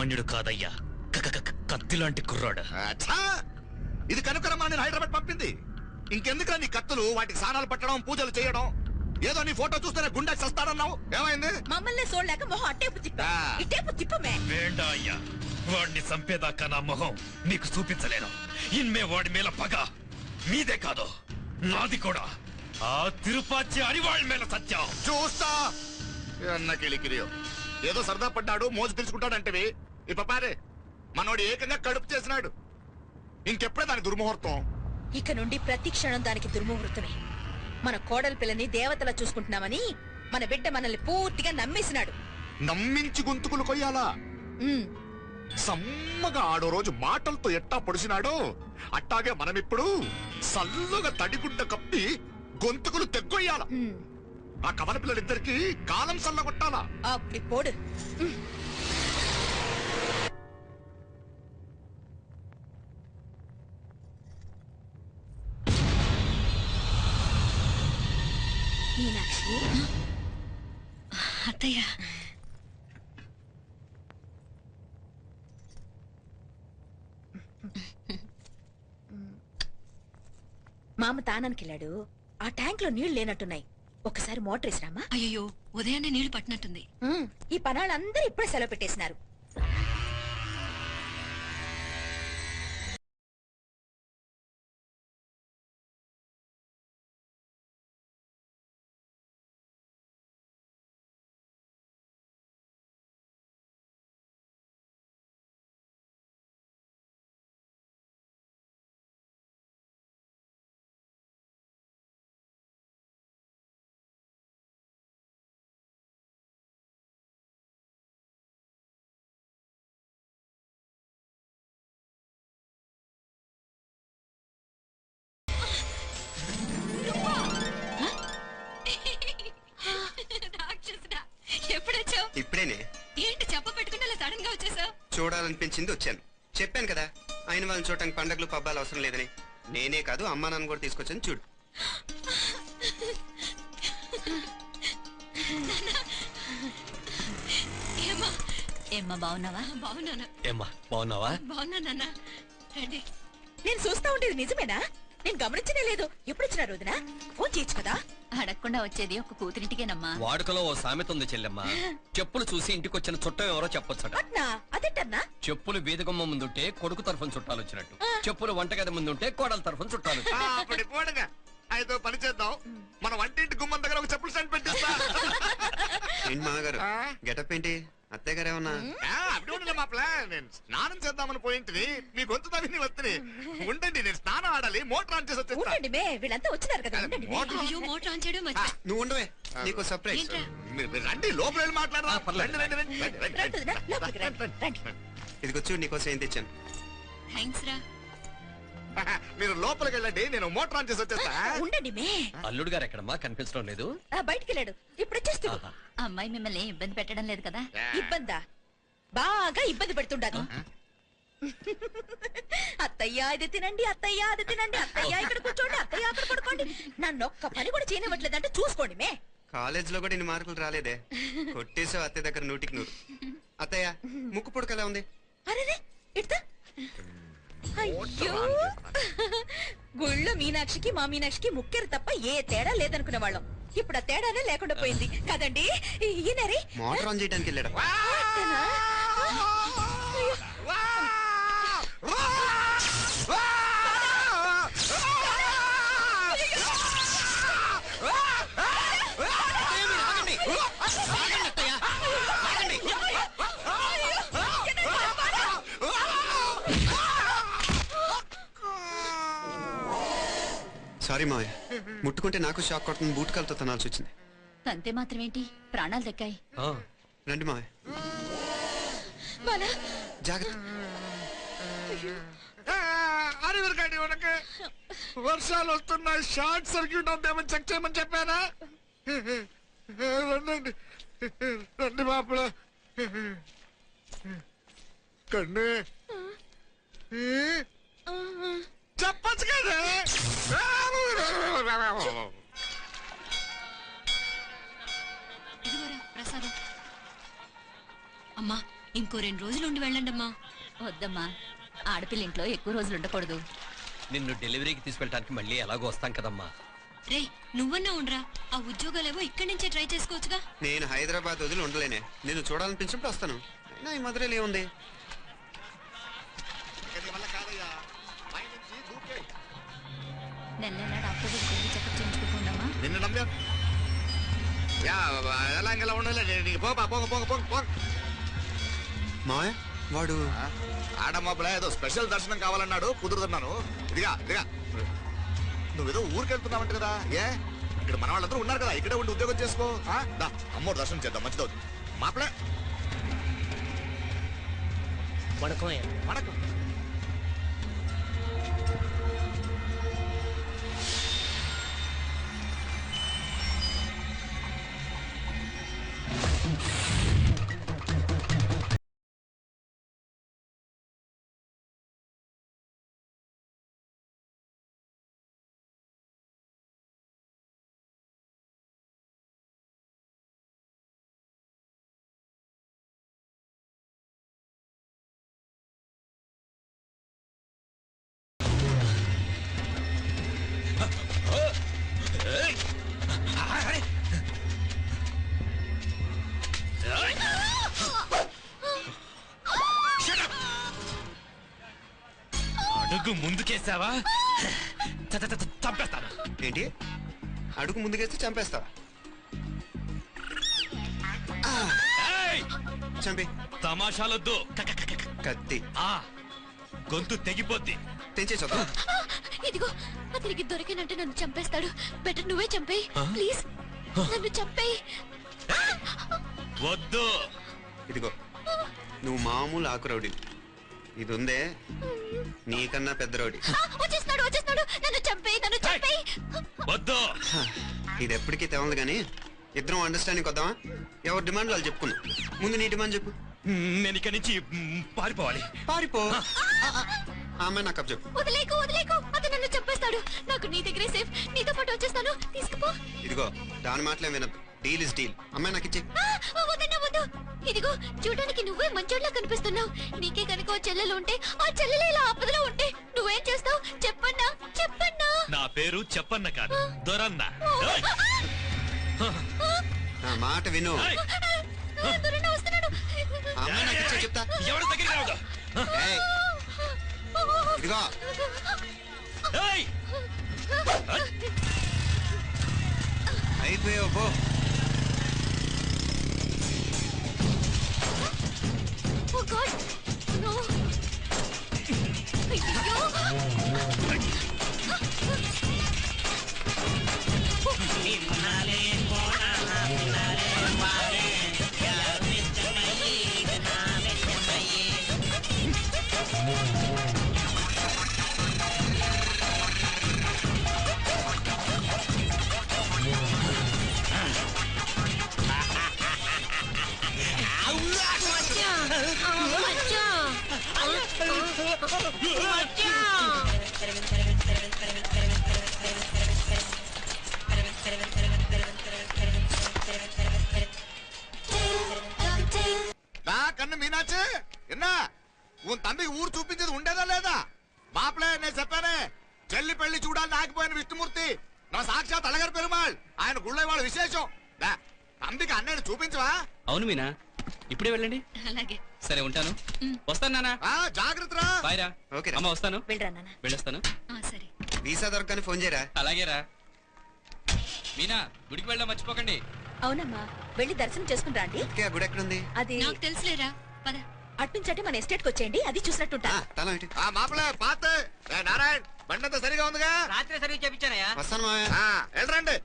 సామాన్యుడు కాదయ్యా, కత్తిలాంటి కుర్రాడు. ఇది కనుకరమ్మా నేను హైదరాబాద్ పంపింది. ఇంకెందుకు నీ కత్తులు, వాటికి స్నానాలు పట్టడం, పూజలు చేయడం? ఏదో నీ ఫోటో చూస్తేనే గుండె చస్తాడన్నావు, ఏమైంది? మమ్మల్ని చూడలేక మొహం అట్టేపు తిప్పమే. వేండా అయ్యా, వాడిని చంపేదాకా నా మొహం నీకు చూపించలేను. ఇన్మే వాడి మేల పగ మీదే కాదు, నాది కూడా. ఆ తిరుపతి అరివాళ్ళ మేల సత్యం చూస్తా. అన్నకిలికిరియో ఏదో సరదా పడ్డాడు, మోజు తెలుసుకుంటాడంటే ఇప్ప పారే మనోడు ఏకంగా కడుపు చేసినాడు. ఇంకెప్పుడే దాని దుర్ముహూర్తం? ఇక నుండి ప్రతి క్షణం దానికి దుర్ముహూర్తమే. మన కోడలి పిల్లని దేవతలా చూసుకుంటున్నామని మన బిడ్డ మనల్ని పూర్తిగా నమ్మేసినాడు. నమ్మించి గొంతుకులు కొయ్యాలా? సమ్మగా ఆడో రోజు మాటలతో ఎట్టా పొడిసినాడో అట్టాగే మనమిప్పుడు సల్లుగా తడిగుడ్డ కప్పి గొంతుకులు తెగ్గొయ్యాల. ఆ కవల పిల్లలిద్దరికి కాలం సల్లగొట్టాలా? అప్పుడు పోడు. మీనాక్షి, అత్తయ్య, మామ తానానికి వెళ్ళాడు. ఆ ట్యాంక్ లో నీళ్లు లేనట్టున్నాయి. ఒకసారి మోటార్ వేసిరామా? అయ్యో, ఉదయాన్నే నీళ్లు పట్టినట్టుంది. ఈ పనాళ్ళందరూ ఇప్పుడే సెలవు పెట్టేసినారు. ఇప్పుడేనే. ఏంటి చెప్ప పెట్టుకుని సడన్ గా వచ్చేసావు? చూడాలనిపించింది వచ్చాను. చెప్పాను కదా, ఆయన వాళ్ళని చూడటానికి పండగలు పబ్బాలు అవసరం లేదని. నేనే కాదు, అమ్మా నాన్న కూడా తీసుకొచ్చాను. చూడు. ఏమ్మా బాగున్నావా? బాగున్నాను. ఏమ్మా బాగున్నావా? బాగున్నానన్నా. రండి. నేను చూస్తా ఉండేది నిజమేనా? నేను గమనించనే లేదు. ఎప్పుడొచ్చినా రోజున ఫోన్ చేయొచ్చు కదా. అడగకుండా వచ్చేది ఒక కూతురింటికేనమ్మా. వాడుకలో ఓ సామెత ఉంది చెల్లెమ్మ, చెప్పులు చూసి ఇంటికొచ్చిన చుట్టం ఎవరో చెప్పొచ్చట. అదేంటన్నా? చెప్పులు వీధగుమ్మ ముందుంటే కొడుకు తరఫున చుట్టాలు వచ్చినట్టు, చెప్పులు వంటగది ముందుంటే కోడల తరఫున చుట్టాలు. అయితే పని చేద్దాం, మన వంటింటి గుమ్మం దగ్గర ఒక చెప్పులు స్టాండ్ పెట్టిస్తా. ఏంటి మామగారు గెటప్ ఏంటి? అత్తయ్య గారు ఏమన్నా? మా ప్లాన్. నేను స్నానం చేద్దామని పోయింటిని, మీ గొంతు తవ్వి వస్తుంది. ఉండండి, నేను స్నానం ఆడాలి, మోటార్ ఆన్ చేసి వచ్చేస్తా. వీళ్ళంతా వచ్చినారు కదా. మోటార్ ఆన్ చేయడం నువ్వు ఉండవే, నీకు సర్ప్రైజ్. రండి, లోపల వెళ్ళి మాట్లాడదా. ఇదిగో చూడు, నీకోసం ఏం తెచ్చాను. థ్యాంక్స్ రా. మీరు లోపలికి వెళ్ళండి, నేను మోటార్ ఆన్ చేసి వచ్చేస్తా. ఉండండి మే. అల్లుడు గారు ఎక్కడమ్మా? కనిపించడం లేదు. బయటికి వెళ్ళాడు, ఇప్పుడు వచ్చేస్తూ. అమ్మాయి మిమ్మల్ని ఇబ్బంది పెట్టడం లేదు కదా? ఇబ్బందా? బాగా ఇబ్బంది పెడుతుండదు. అత్తయ్య ఇది తినండి, అత్తయ్య అది తినండి, అత్తయ్య ఇక్కడ కూర్చోండి, అత్తయ్య అక్కడ పడుకోండి. నన్ను ఒక్క పని కూడా చేయనివ్వట్లేదంటే చూసుకోండి మే. కాలేజ్ లో కూడా ఇన్ని మార్కులు రాలేదే. కొట్టేసావు అత్తయ్య దగ్గర 100కి 100. అత్తయ్య ముక్కు పొడక ఎలా ఉంది? అరే ఇడతా. అయ్యో, గుళ్ళో మీనాక్షికి మా మీనాక్షికి ముక్కెరు తప్ప ఏ తేడా లేదనుకునే వాళ్ళం. ఇప్పుడు ఆ తేడానే లేకుండా పోయింది కదండి. ఈయనరి మోటార్ ఆన్ చేయడానికి వెళ్ళాడు. సారీ మావయ్య, ముట్టుకుంటే నాకు షాక్ కొడుతుంది. బూట్ కాలతో తనాల్సి వచ్చింది. అంతే మాత్రమేంటి, ప్రాణాలు దక్కాయి. రండి మావయ్య, జాగ్రత్త. వర్షాలు వస్తున్నాయి, షార్ట్ సర్క్యూట్ అవుతామని చెక్ చేయమని చెప్పానా? రండి రండి బాపుల కన్ను చెప్పచ్చు కదా. ప్రసాదం. అమ్మా ఇంకో 2 రోజులు ఉండి వెళ్ళండమ్మా. వద్దమ్మా, ఆడపిల్ల ఇంట్లో ఎక్కువ రోజులు ఉండకూడదు. నిన్ను డెలివరీకి తీసుకెళ్ళడానికి మళ్ళీ ఎలాగో వస్తాం కదమ్మా. రే నువ్వన్నా ఉండరా, ఆ ఉద్యోగాలేవో ఇక్కడి నుంచే ట్రై చేసుకోవచ్చుగా. నేను హైదరాబాద్ వదిలి ఉండలేనే. నిన్ను చూడాలనిపించినప్పుడు వస్తాను. అయినా ఈ మధురైలో ఏముంది? నెల నెల డాక్టర్ దగ్గరికి చెకప్ చేయించుకుంటామా? నిన్ను నమ్మా ఎలా ఉండాలి. మావయ్య వాడు ఆడమ్మప్పుడే ఏదో స్పెషల్ దర్శనం కావాలన్నాడు, కుదురుతున్నాను. ఇదిగా ఇదిగా నువ్వేదో ఊరికెళ్తున్నావంట కదా. ఏ ఇక్కడ మన వాళ్ళందరూ ఉన్నారు కదా, ఇక్కడే ఉండి ఉద్యోగం చేసుకో. అమ్మోడు దర్శనం చేద్దాం, మంచిదవుతుంది. మాపలే వణకం. అడుగు ముందుకేసావా చంపేస్తాను. ఏంటి? అడుగు ముందుకేస్తే చంపేస్తావా? ఏయ్! చంపి. తమాషాలొద్దు. కత్తి గొంతు తెగిపోద్ది. తెంచేసొద్దా? ఇదిగో అతనికి దొరికినంటే నన్ను చంపేస్తాడు. బెటర్ నువ్వే చంపేయి ప్లీజ్. నన్ను చంపేయి. వద్దు. ఇదిగో నువ్వు మామూలు ఆకు రౌడీ. ఇది ఉందే నీకన్నా పెద్ద రౌడీ. వచ్చేస్తున్నాడు వచ్చేస్తున్నాడు. నన్ను చంపేయి, నన్ను చంపేయి. వద్దు. ఇది ఎప్పటికీ తెవలదు కానీ ఇద్దరం అండర్స్టాండింగ్ వద్దామా? ఎవరి డిమాండ్ వాళ్ళు చెప్పుకున్నాం. ముందు నీ డిమాండ్ చెప్పు. నేను ఇక్కడి నుంచి పారిపోవాలి. పారిపో. ఆమె నాకు చెప్పు. వదిలేకు వదిలేకు, అతను నన్ను చంపేస్తాడు. నాకు నీ దగ్గరే సేఫ్. నీతో పాటు వచ్చేస్తాను, తీసుకుపో. ఇదిగో దాని మాటలే వినద్దు. Deal is deal. అమ్మాయి నాకు ఇచ్చి. వద్దన్నా వద్దు. ఇదిగో చూడడానికి నువ్వే మంచోళ్ళ కనిపిస్తున్నావు. నీకే కనుక చెల్లెలు ఉంటే, ఆ చెల్లెలు ఇలా ఆపదలో ఉంటే నువ్వేం చేస్తావు చెప్పన్నా? చెప్పన్నా. నా పేరు చెప్పన్న కాదు, దొరన్న. ఏయ్! నా మాట విను. ఏయ్! దొరన్న వస్తున్నాడు. అమ్మాయి నాకు ఇచ్చే చెప్తా. ఎవరి దగ్గరికి రావద్దు. ఏయ్, ఇదిగో ఏయ్! అయిపోయావు పో. Oh God! No! అయ్యో! కన్ను మీనాచి ఎన్నా ఉన్ తమ్మికి ఊరు చూపించేది ఉండేదా లేదా? మాపలే నేను చెప్పానే, చెల్లి పెళ్లి చూడాలని ఆగిపోయిన విష్ణుమూర్తి నా సాక్షాత్ అలగారి పెరుమాళ్. ఆయన గుళ్ళో వాళ్ళ విశేషం. తమ్మికి అన్నయ్యను చూపించవా? అవును మీనా, ఇప్పుడే వెళ్ళండి. అలాగే. సరే ఉంటాను. వస్తాను నాన్న. జాగ్రత్త రా. బాయ్ రా. ఓకే అమ్మ వస్తాను. వెళ్ళరా నాన్న. వెళ్ళొస్తాను. సరే. వీసా దొరకని ఫోన్ చేయరా. అలాగేరా. మీనా గుడికి వెళ్ళడం మర్చిపోకండి. అవునమ్మా, వెళ్ళి దర్శనం చేసుకుని రండి. ఓకే, ఆ గుడి ఎక్కడుంది? అది నాకు తెలుసులేరా, పద. అట్నుంచంటే మన ఎస్టేట్ కి వచ్చేయండి, అది చూసినట్టుంటా. తల ఇటు. మాపలే పాత నారాయణ బండంతా సరిగా ఉందిగా? రాత్రి సర్వీస్ చేపించానయ్యా. వస్తాను మావయ్య. వెళ్ళరండి.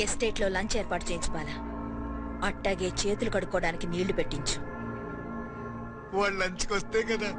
ఎస్టేట్ లో లంచ్ ఏర్పాటు చేయించుకోవాలా. అట్టాగే చేతులు కడుక్కోవడానికి నీళ్లు పెట్టించు. వాళ్ళు లంచ్కి వస్తే కదా.